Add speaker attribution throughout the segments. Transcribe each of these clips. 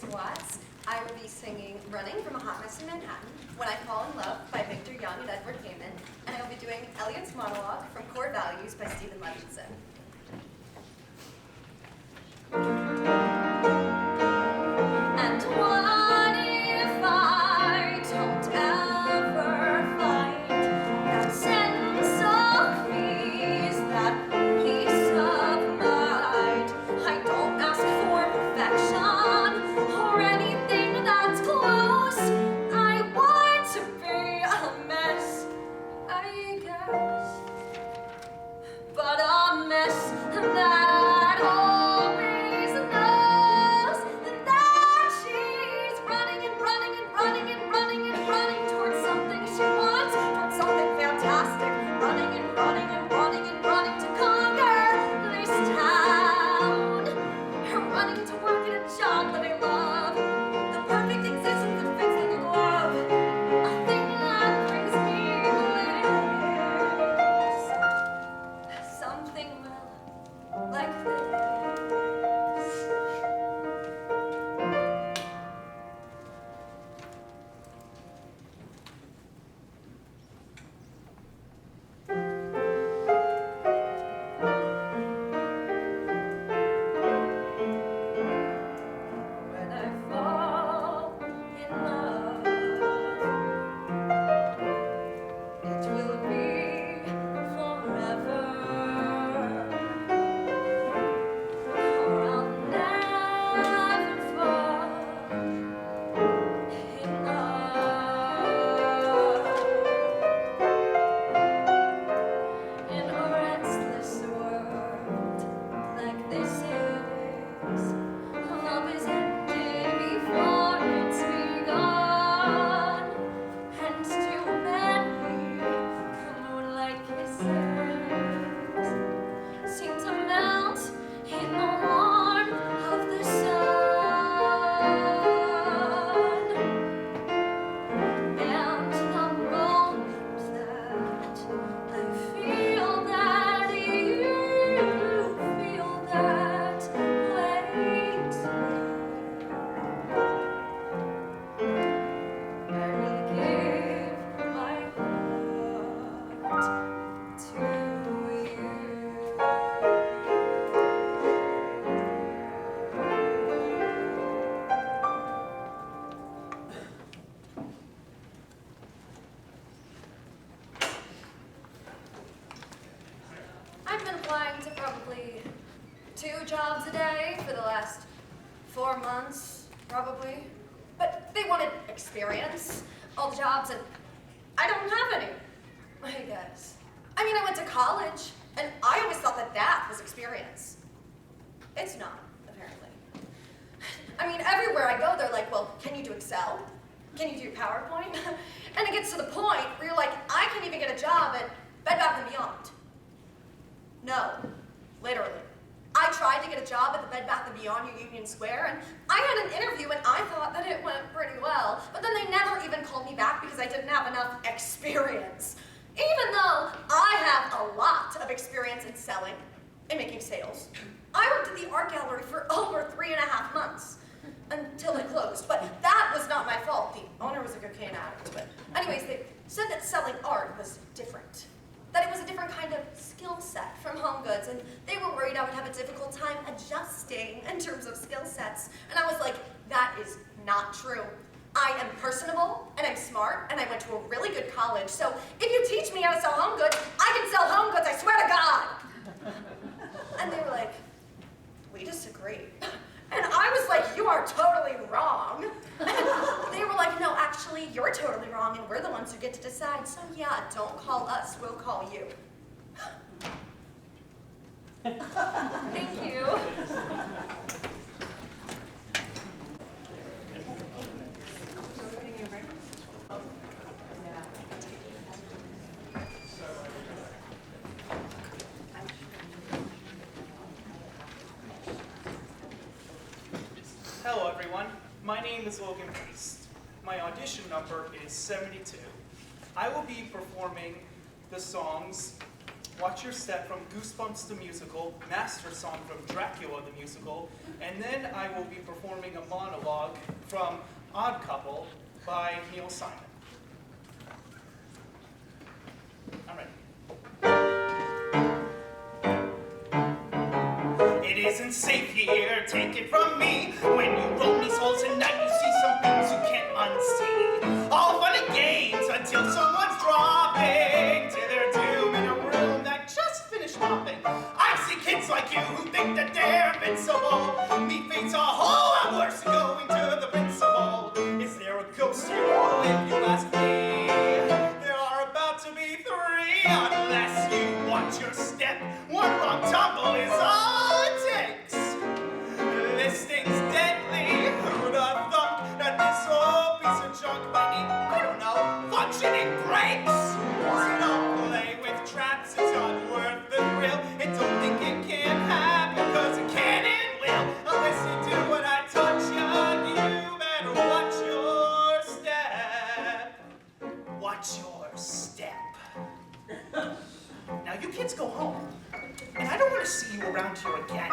Speaker 1: Miss Watts. I will be singing Running from a Hot Mess in Manhattan, When I Fall in Love by Victor Young and Edward Heyman, and I will be doing Eliot's Monologue from Core Values by Stephen Levinson. And what if I don't ever find that sense of peace, that peace of mind? I don't ask for perfection or anything that's close. I want to be a mess, I guess, but a mess that always knows that she's running and running and running and running and running towards something she wants, towards something fantastic, running and running and running and running to conquer this town, running to work in a job that I love, the perfect existence that fits like a glove, a thing that brings me bliss, something like this. When I fall in love, it will be forever, or I'll never fall in love. In a restless world like this is, love is ended before it's begun, and too many moonlight kisses seem to melt in the warmth of the sun. And the moment that I feel that you feel that way too, I really give my heart to you. I've been applying to probably 2 jobs a day for the last 4 months, probably. But they wanted experience, all the jobs, and I don't have any, I guess. I mean, I went to college, and I always thought that that was experience. It's not, apparently. I mean, everywhere I go, they're like, well, can you do Excel? Can you do PowerPoint? And it gets to the point where you're like, I can't even get a job at Bed Bath & Beyond. No, literally. I tried to get a job at the Bed Bath & Beyond in Union Square, and I had an interview, and I thought that it went pretty well, but then they never even called me back because I didn't have enough experience. Even though I have a lot of experience in selling and making sales. I worked at the art gallery for over 3.5 months until it closed, but that was not my fault. The owner was a cocaine addict, but anyways, they said that selling art was different. That it was a different kind of skill set from Home Goods, and they were worried I would have a difficult time adjusting in terms of skill sets. And I was like, that is not true. I am personable, and I'm smart, and I went to a really good college, so if you teach me how to sell Home Goods, I can sell Home Goods, I swear to God! And they were like, we disagree. And I was like, you are totally wrong. And they were like, no, actually, you're totally wrong, and we're the ones who get to decide. So yeah, don't call us, we'll call you. Thank you.
Speaker 2: Hello everyone, my name is Logan Priest. My audition number is 72. I will be performing the songs Watch Your Step from Goosebumps the Musical, Master Song from Dracula the Musical, and then I will be performing a monologue from Odd Couple by Neil Simon. I'm ready. It isn't safe here, take it from me. When you roll these halls at night, you see some things you can't unsee. All fun and games until someone's dropping to their doom in a room that just finished mopping. I see kids like you who think that they're invincible. Me face a whole lot worse than going to the principal. Is there a ghost here? Well, if you ask me, there are about to be 3, unless you watch your step. One wrong tumble is all it takes. This thing's deadly. Who'd have thought that this whole piece of junk might need, I don't know, functioning brakes? So don't play with traps, it's not worth the thrill. And don't think it can happen, cause it can and will. Unless you do what I taught you, you better watch your step. Watch your step. Now you kids go home, and I don't want to see you around here again.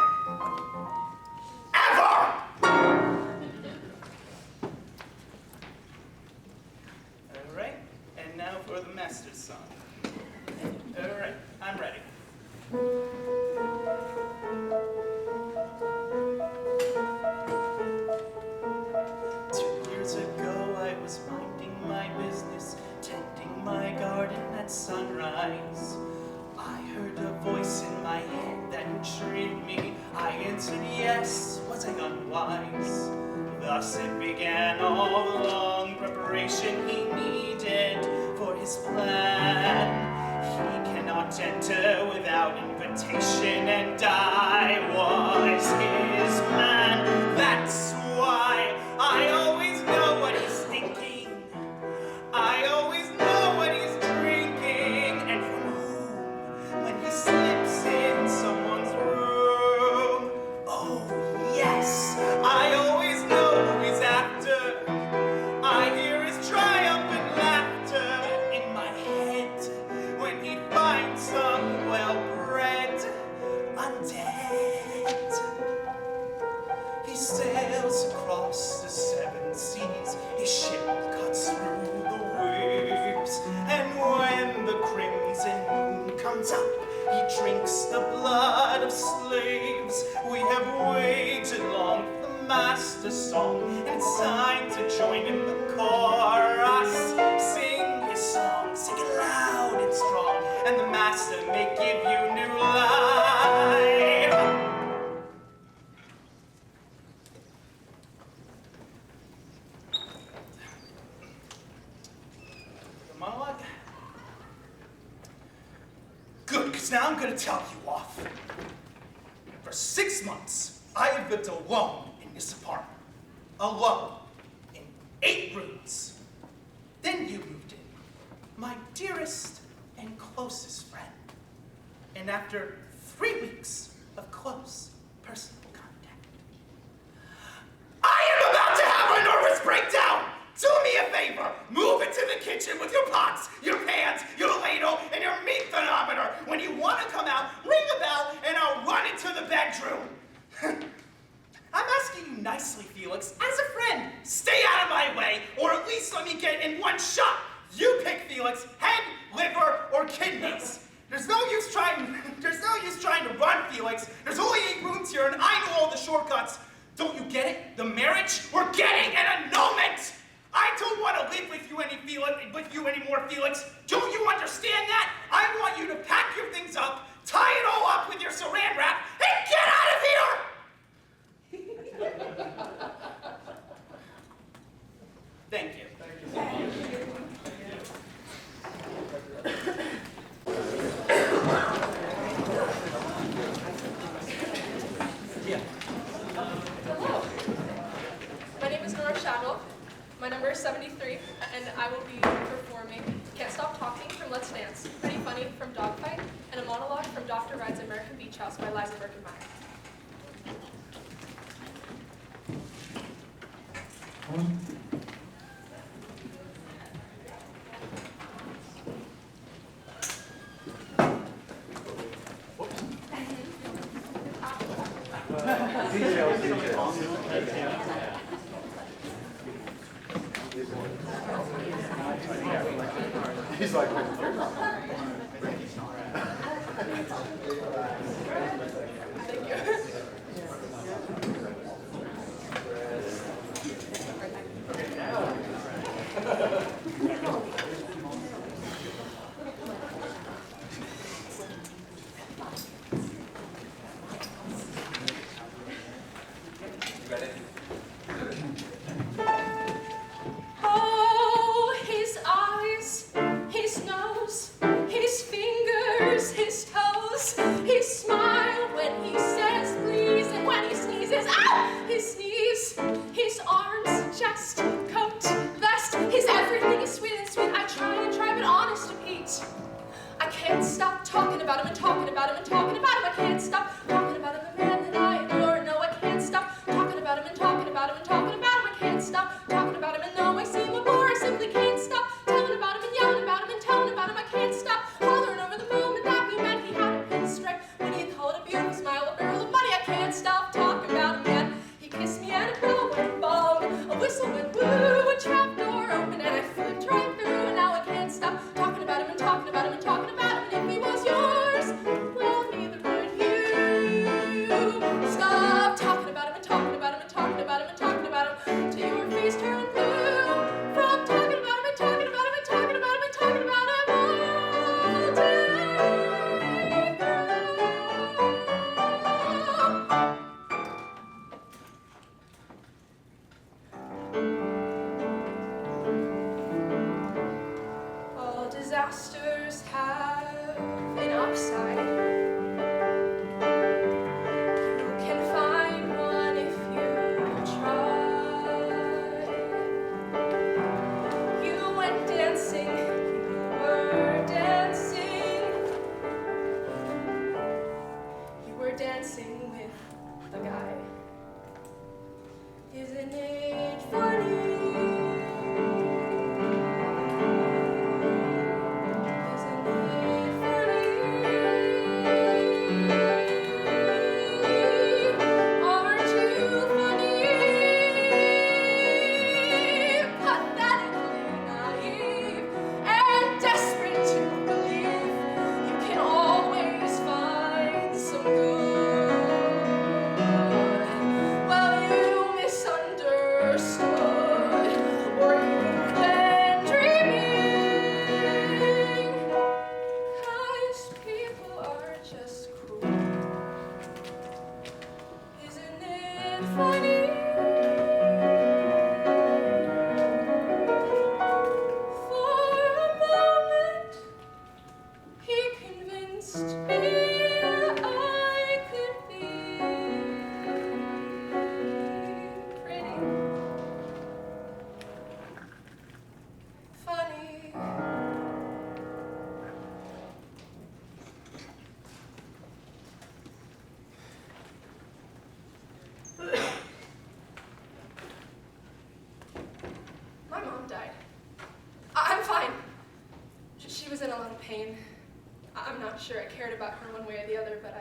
Speaker 2: Ever! All right, and now for the master's song. All right, I'm ready. 2 years ago, I was minding my business, tending my garden at sunrise. I heard a voice in my head that intrigued me. I answered yes, was I unwise? Thus it began all the long preparation he needed for his plan. He cannot enter without invitation, and I was his man. That's why I always know what he's thinking. I always know what he's drinking, and from whom, when he slips in someone's room. Oh yes, I always know who he's after. I hear his triumphant laughter in my head when he finds some well-bred undead. He sails across the 7 seas, his ship cuts through the waves, and when the crimson moon comes up, he drinks the blood of slaves. We have waited long for the master's song, and it's time to join in the chorus. Sing his song, sing it loud and strong, and the master may give you new life. The monologue? Good, because now I'm going to tell you off. For 6 months, I have lived alone in this apartment. Alone. In 8 rooms. Then you moved in. My dearest and closest friend. And after 3 weeks of close personal contact, I am about to have a nervous breakdown! Do me a favor, move into the kitchen with your pots, your pans, your ladle, and your meat thermometer. When you want to come out, ring a bell, and I'll run into the bedroom. I'm asking you nicely, Felix, as a friend, stay out of my way, or at least let me get in one shot. You pick, Felix, head, liver, or kidneys. There's no use trying to run, Felix. There's only 8 rooms here, and I know all the shortcuts. Don't you get it? The marriage? We're getting an annulment! I don't want to live with you anymore, Felix. Don't you understand that? I want you to pack your things up, tie it all up with your saran wrap, and get out of here! Thank you.
Speaker 3: Hello. My name is Nora Shadow. My number is 73, and I will be performing Can't Stop Talking from Let's Dance, Pretty Funny from Dogfight, and a monologue from Dr. Ride's American Beach House by Liza Birkenmeyer.
Speaker 4: He's like,
Speaker 3: Oh, his eyes, his nose, his fingers, his toes, his smile when he says please, and when he sneezes, ow! His knees, his arms, chest, coat, vest, his everything is sweet and sweet. I try, but honest to Pete, I can't stop talking about him and talking about him and talking about him. I can't stop talking about him, the man that I adore. No, I can't stop talking about him and talking about him and talking about him. I can't stop talking about him and though I seem a bore, I simply can't stop telling about him and yelling about him and telling about him. I can't stop hollering over the moment that we met. He had a pinstripe when he called a beautiful smile, a barrel of money. I can't stop talking about him yet. He kissed me and a bell went bong, a whistle went woo, a trap door opened and I flipped right through. And now I can't stop talking about him and talking about him and talking about him. And if he was yours, well, neither would you. Stop talking about him and talking about him and talking about him and talking about him till your face turned blue. From talking about him and talking about him and talking about him and talking about him all day through. All disasters have an upside. You can find one if you try. You went dancing, you were dancing. You were dancing with a guy. Isn't it funny? Isn't it funny? Aren't you funny? Pathetically naive and desperate to believe you can always find some good. Well, you misunderstood, or you've been dreaming. 'Cause people are just cruel. Isn't it funny? For a moment, he convinced me I could be pretty funny. My mom died. I'm fine. She was in a lot of pain. I'm not sure I cared about her one way or the other, but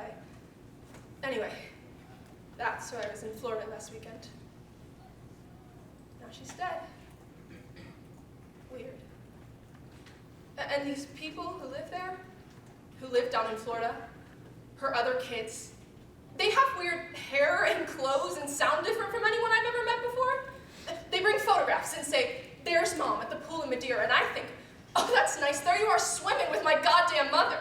Speaker 3: Anyway, that's why I was in Florida last weekend. Now she's dead. Weird. And these people who live there, who live down in Florida, her other kids, they have weird hair and clothes and sound different from anyone I've ever met before. They bring photographs and say, there's Mom at the pool in Madeira, and I think, oh, that's nice, there you are swimming with my goddamn mother.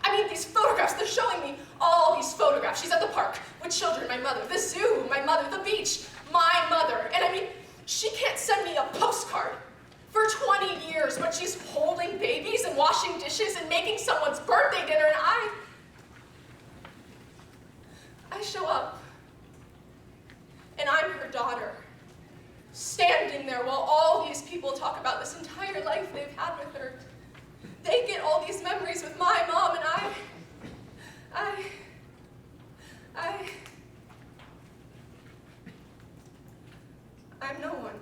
Speaker 3: I mean, these photographs, they're showing me all these photographs. She's at the park with children, my mother, the zoo, my mother, the beach, my mother. And I mean, she can't send me a postcard for 20 years, but she's holding babies and washing dishes and making someone's birthday dinner, and I show up, and I'm her daughter, standing there while all these people talk about this entire life they've had with her. They get all these memories with my mom, and I'm no one.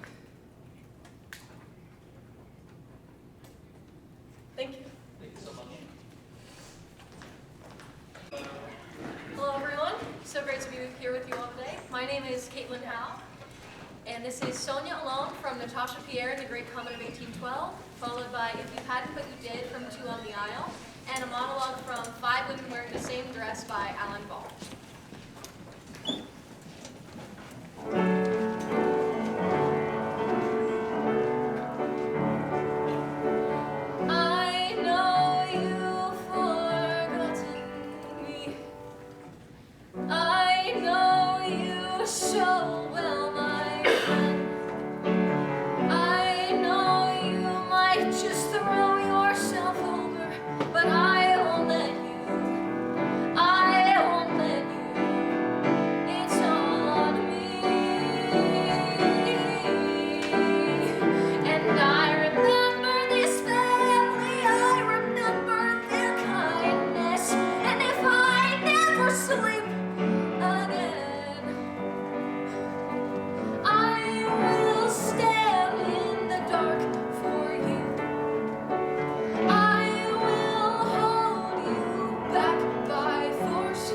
Speaker 3: Thank you.
Speaker 2: Thank you so much.
Speaker 1: Hello, everyone. So great to be
Speaker 3: here with you all today. My name is Caitlin Howe, and this is Sonia Alone from Natasha Pierre and the Great Comet of 1812, followed by If You Hadn't But You Did from Two on the Aisle, and a monologue from Five Women Wearing the Same Dress by Alan Ball. I know you've forgotten me. I know you so well, my friend. I know you might just throw yourself over, but I won't let you. I won't let you. It's all on me. And I remember this family. I remember their kindness. And if I never sleep again, I will stand in the dark for you. I will hold you back by force.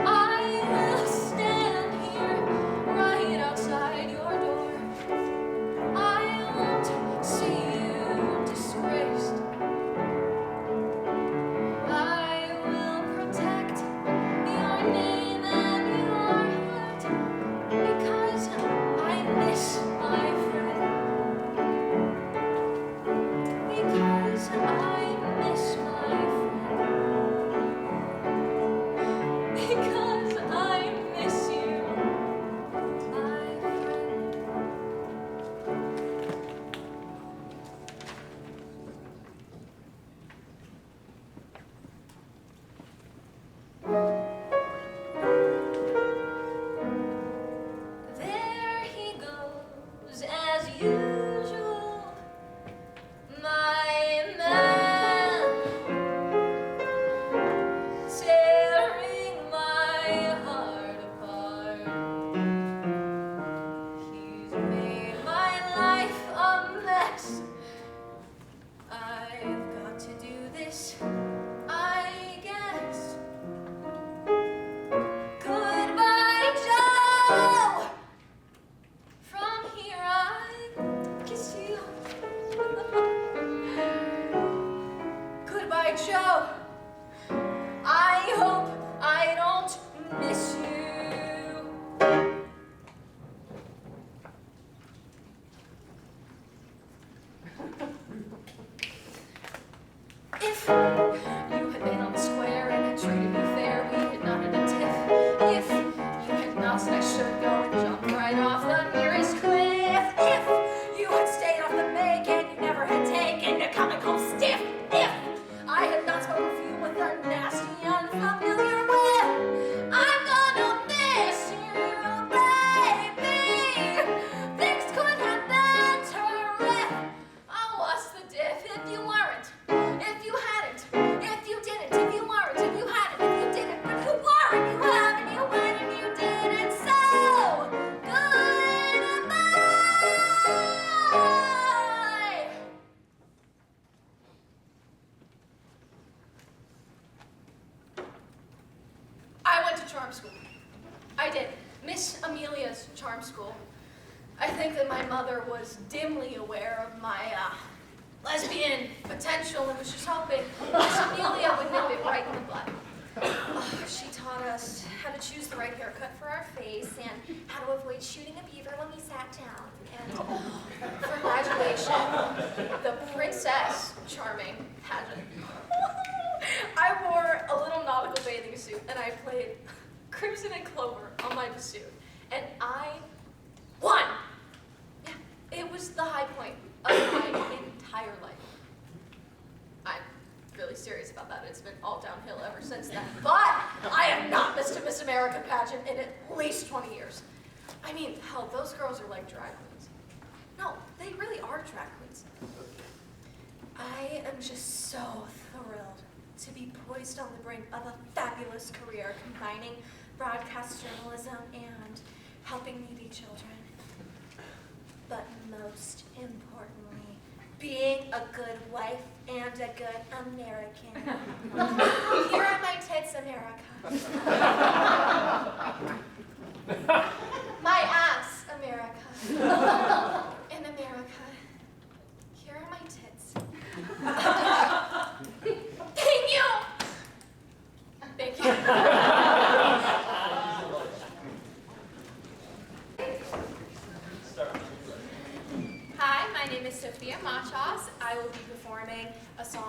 Speaker 3: I will stand here right outside your door. I won't see you disgraced. I will protect your name and your heart because I miss my friend. Because I miss my friend. Because I miss you, my friend. There he goes, as usual, my man, tearing my heart apart. He's made my life a mess. I've got to do this, I guess. Goodbye, Joe. From here I kiss you. Goodbye, Joe. I hope I don't miss you. If you had been on the square and had treated me fair, we had not had a tiff. If you had not said I should go and jump right off the nearest cliff. If you had stayed off the make and you never had taken to coming home stiff. If I had not spoken to you with a nasty, unfamiliar whip. I'm gonna miss you, baby. Things could have been terrific. Oh, what's the diff if you weren't? If you hadn't, if you didn't, if you weren't, if you hadn't, if you didn't, but you weren't, you haven't, you went and you didn't. So goodbye. I went to charm school. I did. Miss Amelia's charm school. I think that my mother was dimly aware of my lesbian potential and was just hoping Miss Amelia would nip it right in the bud. She taught us how to choose the right haircut for our face and how to avoid shooting a beaver when we sat down. And for graduation, the Princess Charming pageant. I wore a little nautical bathing suit and I played Crimson and Clover on my bassoon. And I won! Yeah, it was the high point of my entire life. I'm really serious about that. It's been all downhill ever since then. But I have not missed a Miss America pageant in at least 20 years. I mean, hell, those girls are like drag queens. No, they really are drag queens. I am just so thrilled to be poised on the brink of a fabulous career combining broadcast journalism and helping needy children. But most importantly, being a good wife and a good American. Here are my tits, America.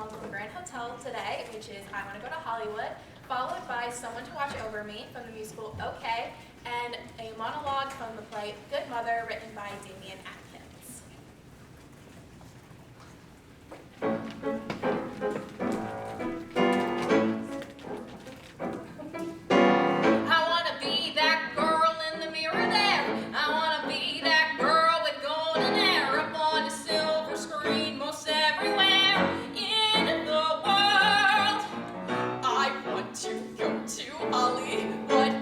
Speaker 5: song from Grand Hotel today, which is I Want to Go to Hollywood, followed by Someone to Watch Over Me from the musical Okay, and a monologue from the play Good Mother, written by Damian Atkins.
Speaker 6: I wanna be that girl in the mirror there. I wanna be that girl with golden hair up on the silver screen most everywhere in the world. I want to go to Hollywood.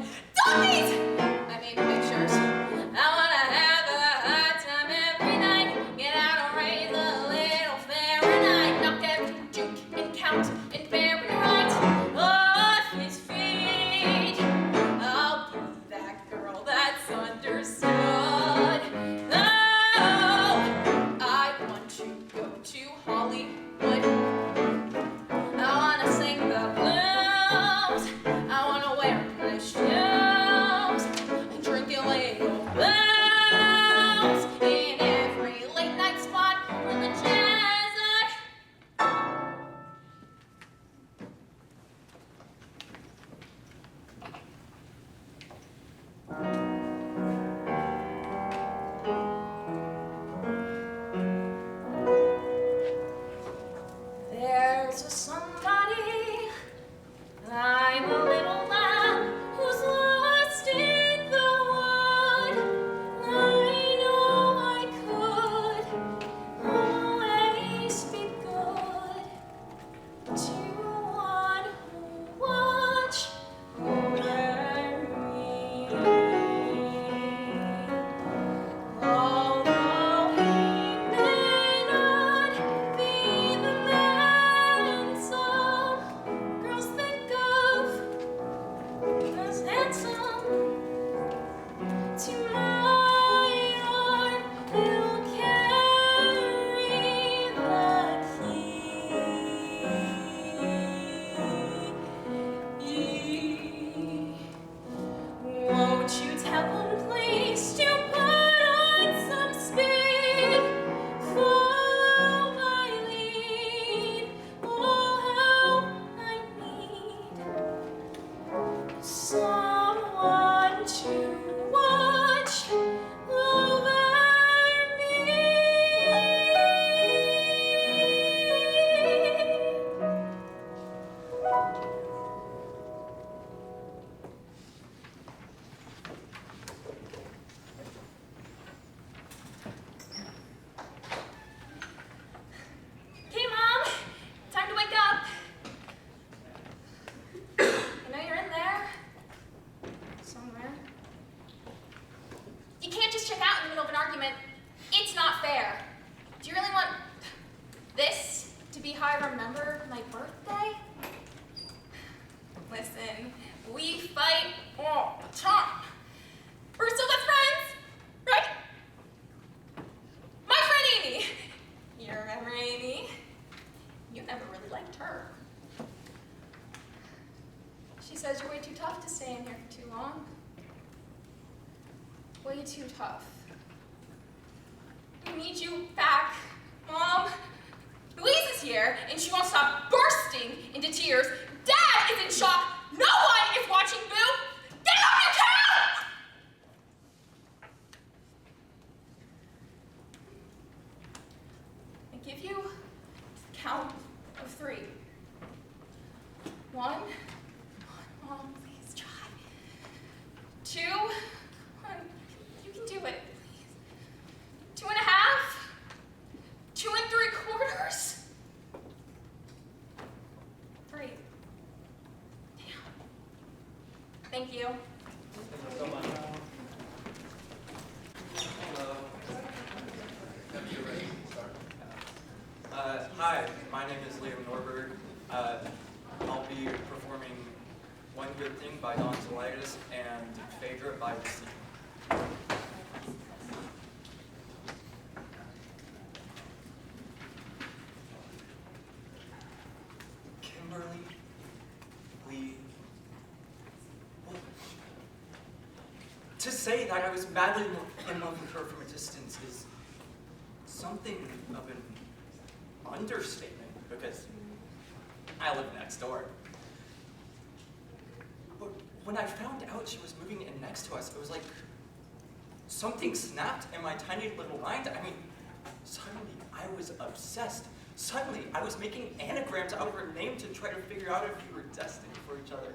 Speaker 6: Dummies! I mean pictures. I wanna have a high time every night. Get out and raise a little Fahrenheit. Knock every duke and count and Fahrenheit off his feet. I'll be that girl that's understood. Oh, I want to go to Hollywood. I wanna sing the blues. I wanna wear nice shoes and drink illegal booze in every late night spot with the jazz on. There's a somebody, I'm a little lamb who's lost in the wood. I know I could always be good to one who watch over me. Although he may not be the man some girls think of as handsome, to my heart he'll carry the key. Won't you tell him please to put on some speed? Follow my lead. Oh, how I need someone to watch over me. Okay, Mom, time to wake up. I know you're in there somewhere. You can't just check out in the middle of an argument. It's not fair. Do you really want this to be how I remember my birthday? Listen, we fight all the time. We're still best friends, right? My friend Amy. You remember Amy? You never really liked her. She says you're way too tough to stay in here for too long. Way too tough. We need you back, Mom. Louise is here, and she won't stop bursting into tears. Dad is in shock. No one is watching Boo. Get on your couch! I give you the count of 3. 1. Mom, please try. 2. Come on, you can do it, please. 2.5. 2 3/4. 3. Damn. Thank you.
Speaker 7: Hello. Hi, my name is Liam Norberg. I'll be performing One Good Thing by Don Zolaitis and Phaedra by The Sea. Kimberly Lee Woolridge. To say that I was madly in love with her from a distance is something of an understatement, because I live next door. But when I found out she was moving in next to us, it was like something snapped in my tiny little mind. I mean, suddenly I was obsessed. Suddenly I was making anagrams out of her name to try to figure out if we were destined for each other.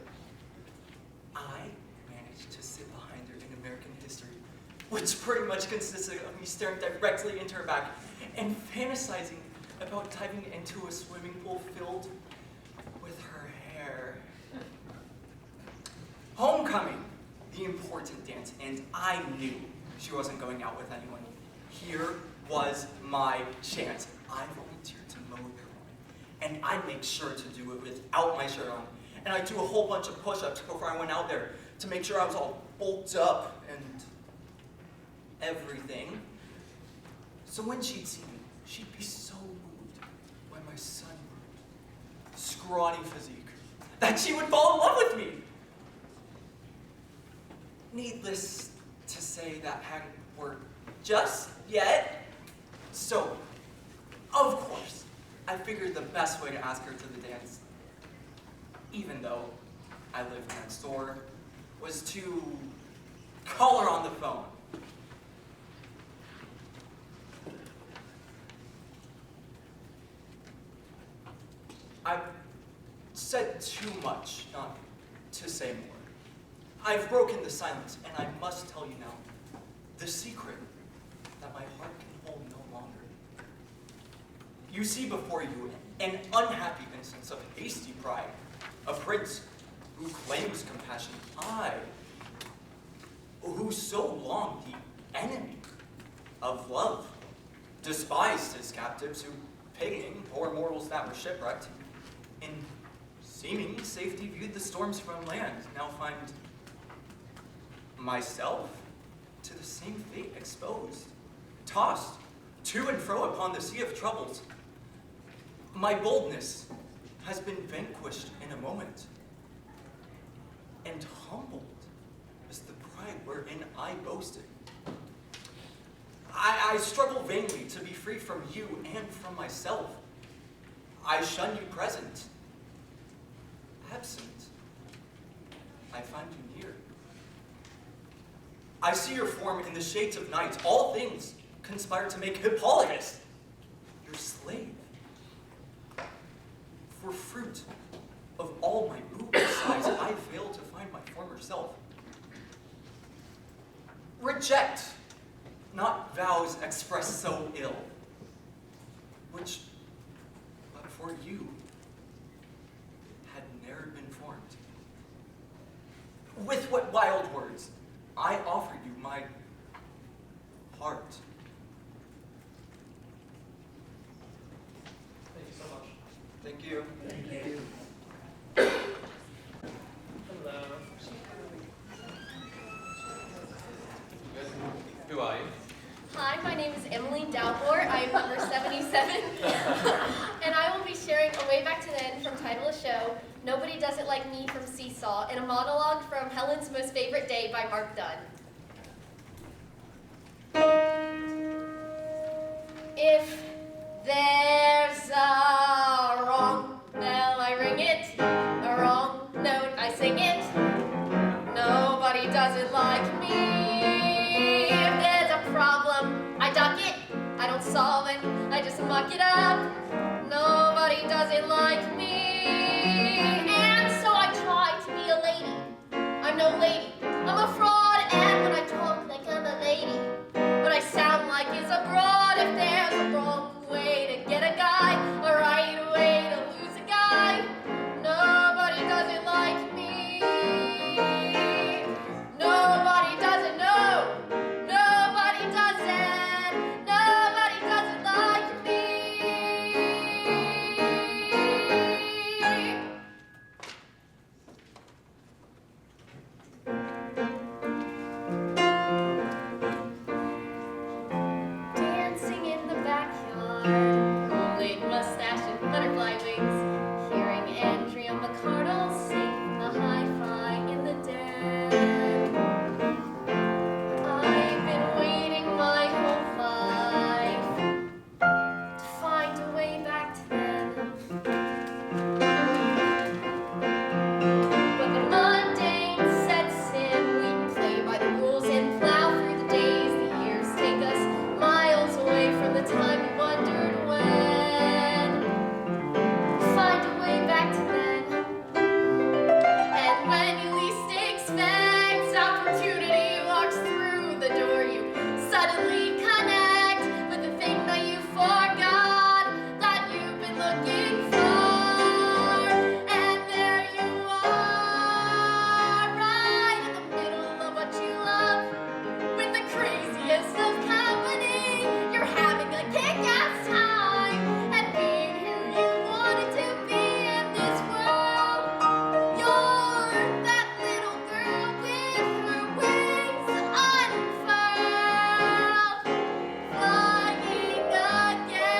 Speaker 7: I managed to sit behind her in American history, which pretty much consisted of me staring directly into her back and fantasizing about diving into a swimming pool filled with her hair. Homecoming, the important dance, and I knew she wasn't going out with anyone. Here was my chance. I volunteered to mow their lawn, and I'd make sure to do it without my shirt on. And I'd do a whole bunch of push-ups before I went out there to make sure I was all bulked up and everything. So when she'd see me, she'd be so moved by my sunburned, scrawny physique that she would fall in love with me. Needless to say, that hadn't worked just yet. So, of course, I figured the best way to ask her to the dance, even though I lived next door, was to call her on the phone. I've said too much not to say more. I've broken the silence, and I must tell you now the secret that my heart can hold no longer. You see before you an unhappy instance of hasty pride, a prince who claims compassion, I, who so long the enemy of love, despised his captives who, pitying poor mortals that were shipwrecked, in seeming safety viewed the storms from land, now find myself to the same fate exposed, tossed to and fro upon the sea of troubles. My boldness has been vanquished in a moment, and humbled is the pride wherein I boasted. I struggle vainly to be free from you and from myself. I shun you present. Absent, I find you near. I see your form in the shades of night. All things conspire to make Hippolytus your slave. For fruit of all my bootless sighs, I fail to find my former self. Reject not vows expressed so ill, which, but for you, had ne'er been formed. With what wild words I offer you my heart.
Speaker 8: Thank you so much.
Speaker 7: Thank you.
Speaker 8: Thank you. Hello.
Speaker 9: Who are you?
Speaker 10: Hi, my name is Emily Dalmore. I am number 77. And I will be sharing a Way Back to Then from title of show, Nobody Does It Like Me from Seesaw, and a monologue from Helen's Most Favorite Day by Mark Dunn. If there's a wrong bell, I ring it. A wrong note, I sing it. Nobody does it like me. If there's a problem, I duck it. I don't solve it, I just muck it up. Nobody does it like me. And so I try to be a lady. I'm no lady, I'm a fraud. And when I talk like I'm a lady, what I sound like is a broad. If there's a wrong way to get a guy, a right way to lose a guy, nobody does it like me. Nobody does it, no. Nobody does it. Nobody does it like me. suddenly connect with the thing that you forgot that you've been looking for. And there you are, right in the middle of what you love, with the craziest of company. You're having a kick-ass time and being who you wanted to be in this world. You're that little girl with her wings unfurled, flying again.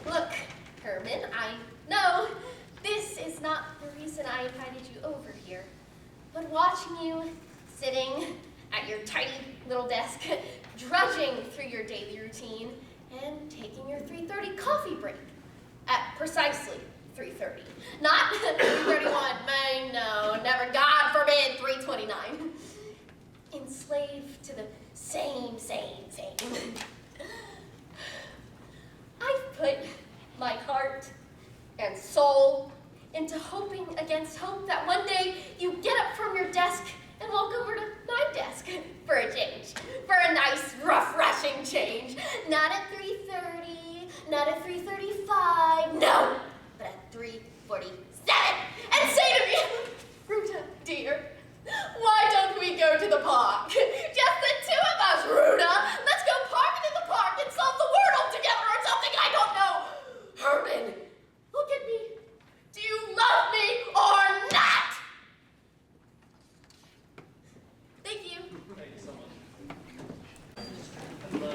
Speaker 10: Look, Herman, I know this is not the reason I invited you over here, but watching you sitting at your tiny little desk, drudging through your daily routine, and taking your 3:30 coffee break at precisely 3:30. Not 3:31, no, never, God forbid, 3:29. Enslaved to the same. I've put my heart and soul into hoping against hope that one day you get up from your desk and walk over to my desk for a change, for a nice, rough-rushing change. Not at 3:30, not at 3:35, no, but at 3:47, and say to me, Ruta, dear, why don't we go to the park? Just the two of us, Ruta. Let's go parking in the park and solve the word all together or something, I don't know. Herman, look at me. Do you love me or not? Thank you.
Speaker 8: Thank you so much. Hello.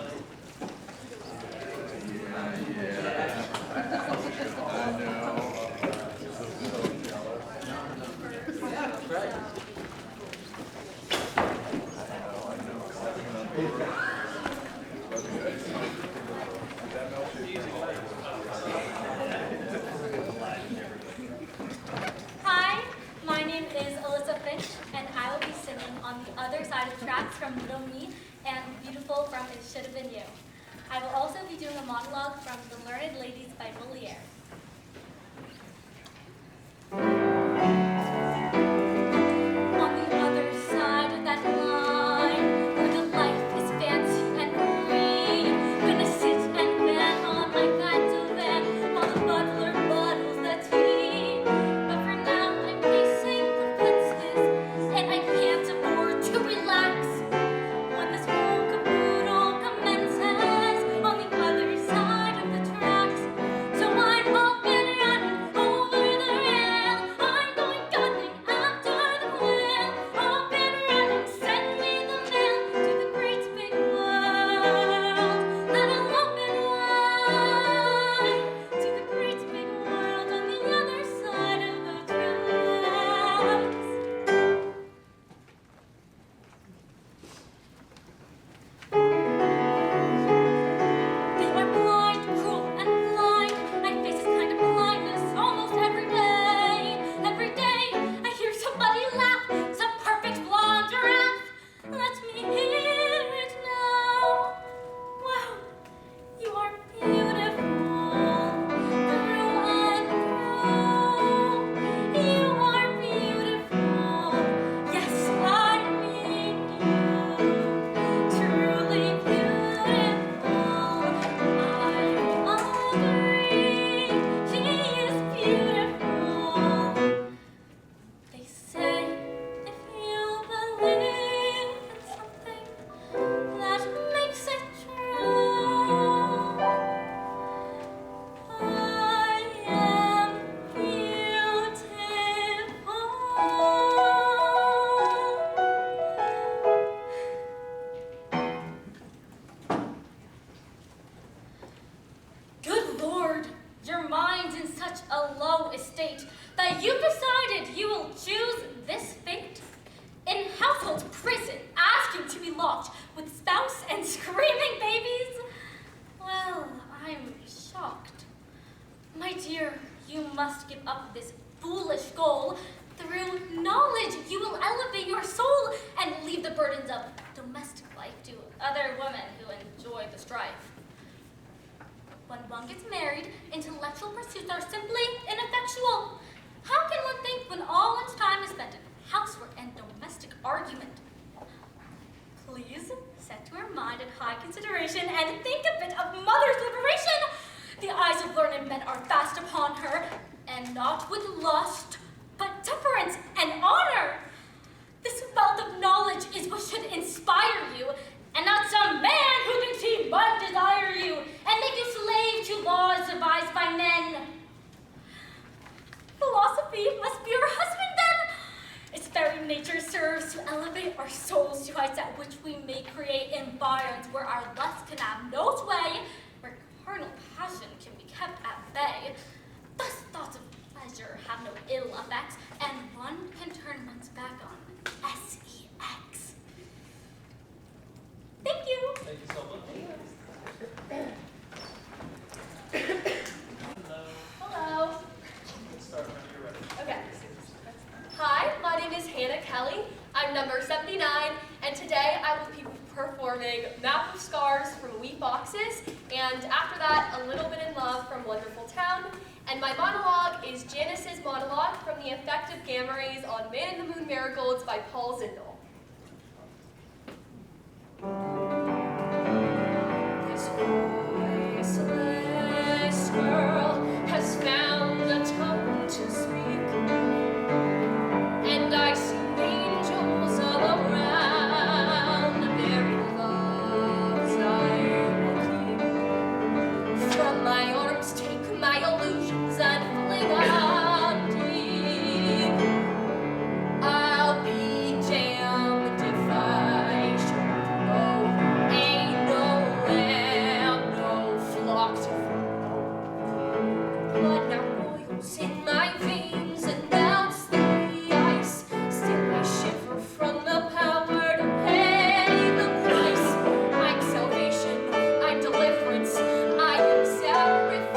Speaker 9: Hi, my name is Alyssa Finch, and I will be singing on the other side of tracks from Little Me and Beautiful from It Should Have Been You. I will also be doing a monologue from The Learned Ladies by Moliere. On the other side of that line, where the life is fancy and free, gonna sit and bend on my fat divan while the butler bottles the tea. But for now, I'm facing the fences, and I can't afford to relax when this whole caboodle commences on the other side of the tracks. So I'm off and running over the rail. I'm going gunning after the quail. Off and running, send me the mail to the great big world that'll open wide, to the great big world on the other side of the tracks. They are blind, cruel, and blind. I face this kind of blindness almost every day. Every day I hear somebody laugh, some perfect blonde giraffe. Let me hear it now. Wow, you are beautiful through and through. You are beautiful. Yes, I mean you. Truly beautiful, I agree. She is beautiful. They say if you believe in something, that makes it true. I am beautiful. Good Lord, your mind's in such a low estate that you've decided you will choose this fate? In household prison, asking to be locked with spouse and screaming babies? Well, I'm shocked. My dear, you must give up this foolish goal. Through knowledge, you will elevate your soul and leave the burdens of domestic life to other women who enjoy avoid the strife. When one gets married, intellectual pursuits are simply ineffectual. How can one think when all one's time is spent in housework and domestic argument? Please set your mind in high consideration and think a bit of mother's liberation. The eyes of learned men are fast upon her, and not with lust, but temperance and honor. This wealth of knowledge is what should inspire you, and not some man who thinks he might desire you and make you slave to laws devised by men. Philosophy must be your husband, then. Its very nature serves to elevate our souls to heights at which we may create environs where our lust can have no sway, where carnal passion can be kept at bay. Thus thoughts of pleasure have no ill effects, and one can turn one's back on sex. Thank you.
Speaker 8: Thank you so much.
Speaker 3: Hello.
Speaker 8: Let's start when you're ready.
Speaker 3: Okay. Hi, my name is Hannah Kelly. I'm number 79, and today I will be performing Map of Scars from Wheat Boxes, and after that, A Little Bit in Love from Wonderful Town. And my monologue is Janice's monologue from the Effective Gamma Rays on Man in the Moon Marigolds by Paul Zindel.
Speaker 6: This voiceless girl has found a tongue to speak, and I see angels all around. The very loves I will keep. From my arms take my illusions and fling out deep. I'll be damned if I should go. Ain't no lamb, no flock to follow. Blood now boils in my veins and melts the ice. Still I shiver from the power to pay the price. I'm salvation, I'm deliverance, I am sacrifice.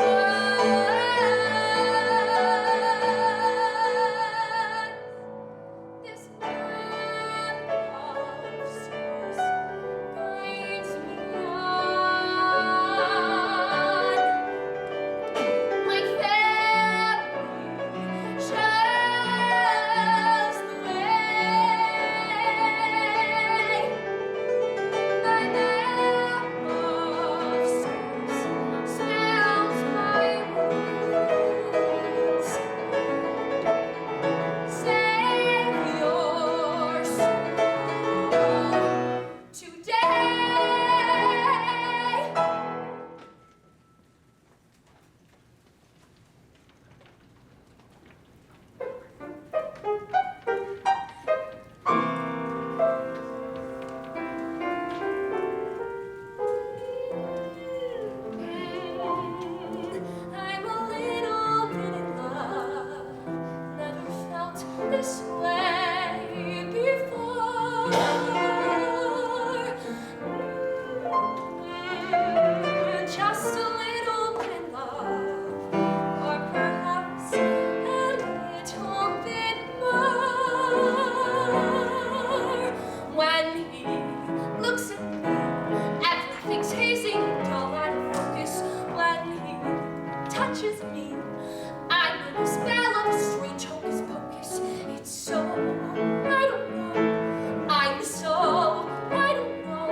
Speaker 6: This map of stars guides me on. My family shows the way. My map of stars spells my wounds. Save your soul today. I'm a little bit in love. Never felt this way before. Just a little bit in love, or perhaps a little bit more. When he looks at me, everything's hazy, dull out of focus. When he touches me, I'm in a spell of a strange hocus pocus. It's so, I don't know, I'm so, I don't know,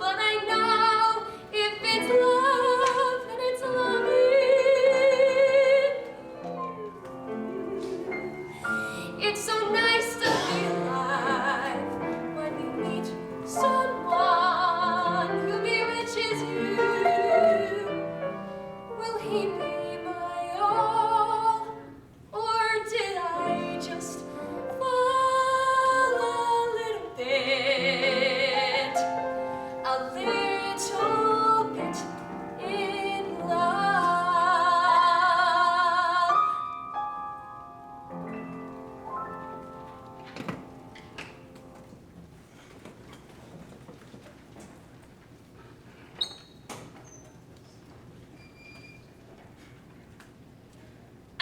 Speaker 6: but I know if it's love, then it's loving. It's so nice to be alive when you meet someone who bewitches you. Will he be my all, or did I just fall a little bit in love?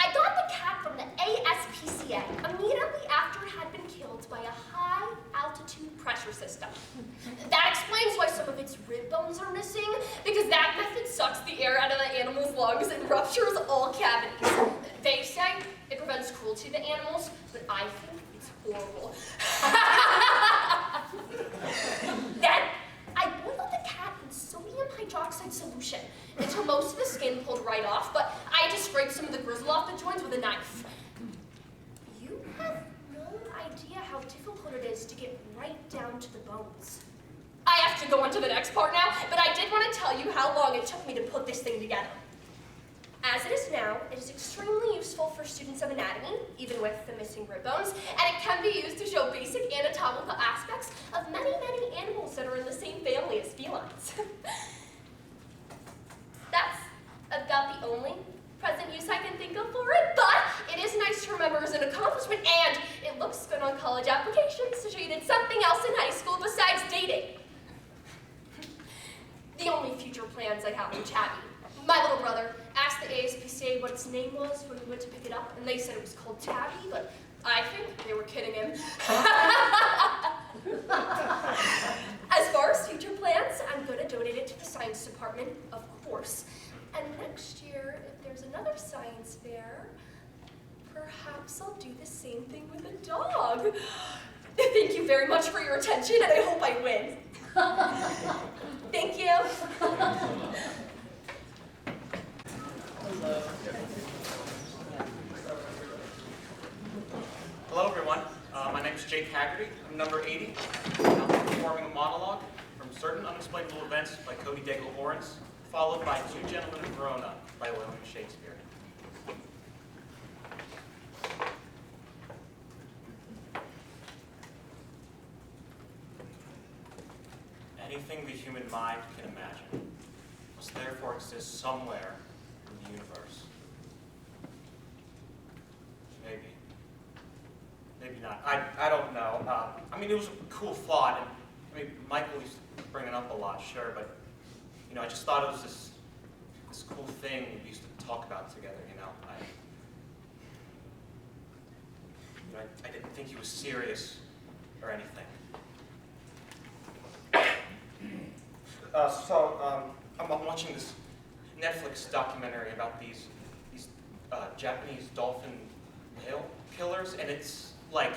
Speaker 5: I got the cat from the ASPCA immediately after it had been killed by a high-altitude pressure
Speaker 1: capture system. That explains why some of its rib bones are missing, because that method sucks the air out of the animal's lungs and ruptures all cavities. They say it prevents cruelty to animals, but I think it's horrible. Then, I boiled the cat in sodium hydroxide solution until most of the skin pulled right off, but I had to scrape some of the gristle off the joints with a knife. You have no idea how difficult it is to get right down to the bones. I have to go on to the next part now, but I did want to tell you how long it took me to put this thing together. As it is now, it is extremely useful for students of anatomy, even with the missing rib bones, and it can be used to show basic anatomical aspects of many, many animals that are in the same family as felines. That's about the only present use I can think of for it, but it is nice to remember as an accomplishment, and it looks good on college applications to show you did something else in high school besides dating. The only future plans I have with Tabby. My little brother asked the ASPCA what its name was when we went to pick it up, and they said it was called Tabby, but I think they were kidding him. As far as future plans, I'm going to donate it to the science department, of course. And next year, if there's another science fair, perhaps I'll do the same thing with a dog. Thank you very much for your attention, and I hope I win. Thank you.
Speaker 11: Hello, everyone. My name is Jake Haggerty. I'm number 80. I'm performing a monologue from Certain Unexplainable Events by Cody Daigle Horns, followed by Two Gentlemen of Verona by William Shakespeare. Anything the human mind can imagine must therefore exist somewhere in the universe. Maybe. Maybe not. I don't know. I mean, it was a cool thought, and I mean, Michael used to bring it up a lot, sure, but you know, I just thought it was this cool thing we used to talk about together. You know, I didn't think he was serious or anything. I'm watching this Netflix documentary about these Japanese dolphin whale killers, and it's like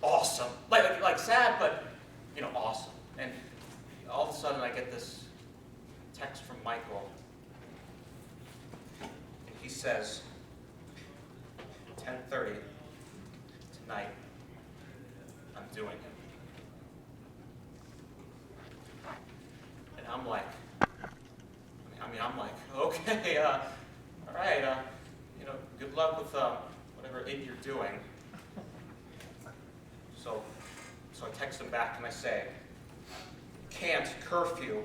Speaker 11: awesome, like sad, but you know, awesome. And all of a sudden, I get this text from Michael, and he says, 10:30 tonight, I'm doing it. And I'm like, I'm like, okay, all right, you know, good luck with whatever it you're doing. So I text him back and I say, can't, curfew,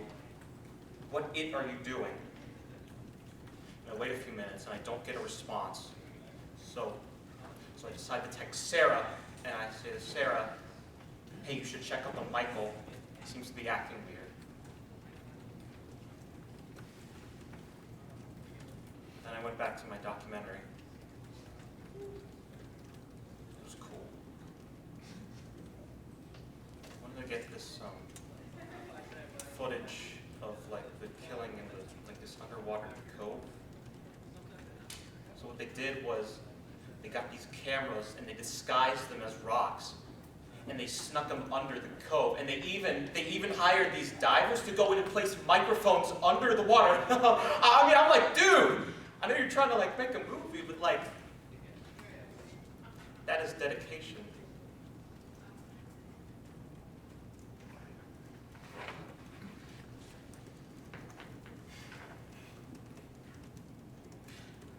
Speaker 11: what it are you doing? And I wait a few minutes and I don't get a response. So I decide to text Sarah, and I say to Sarah, hey, you should check up on Michael. He seems to be acting weird. Then I went back to my documentary. It was cool. I wanted to get this footage of like the killing in this underwater cove. So what they did was they got these cameras and they disguised them as rocks, and they snuck them under the cove. And they even hired these divers to go in and place microphones under the water. I mean, I'm like, dude, I know you're trying to like make a movie, but like, that is dedication.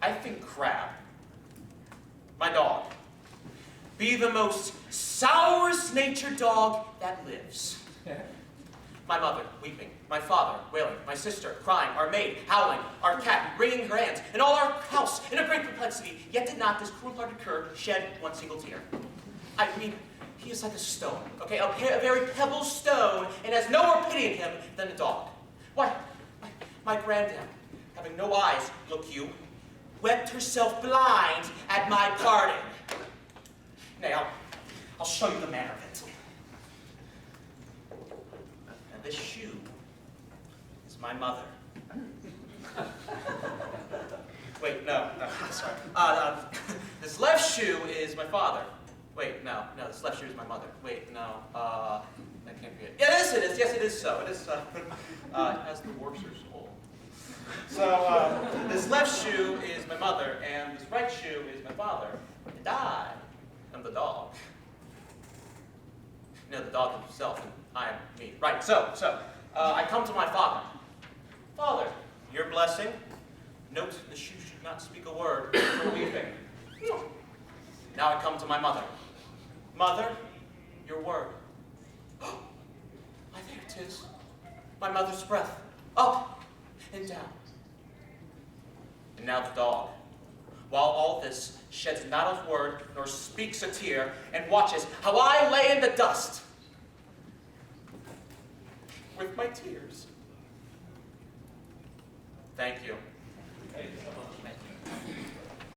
Speaker 11: I think Crab, my dog, be the most sourest natured dog that lives. My mother, weeping, my father, wailing, my sister, crying, our maid, howling, our cat, wringing her hands, and all our house in a great perplexity, yet did not this cruel-hearted cur shed one single tear. I mean, he is like a stone, okay, a very pebble stone, and has no more pity in him than a dog. Why, my granddam, having no eyes, look you, wept herself blind at my parting. Nay, I'll show you the manner of it. this shoe is my mother. Wait, no, sorry. This left shoe is my father. Wait, no, this left shoe is my mother. Wait, no, that can't be it. Yeah, it is, yes, it is so. It is so. It has the Worcester's hole. So, this left shoe is my mother, and this right shoe is my father, and I am the dog. You know, the dog is himself, and I am me. Right, so, I come to my father. Father, your blessing. Note the shoe should not speak a word for weeping. Now I come to my mother. Mother, your word. I there it is. My mother's breath. Up and down. And now the dog. While all this sheds not a word nor speaks a tear, and watches how I lay in the dust with my tears. Thank you.
Speaker 8: Hey,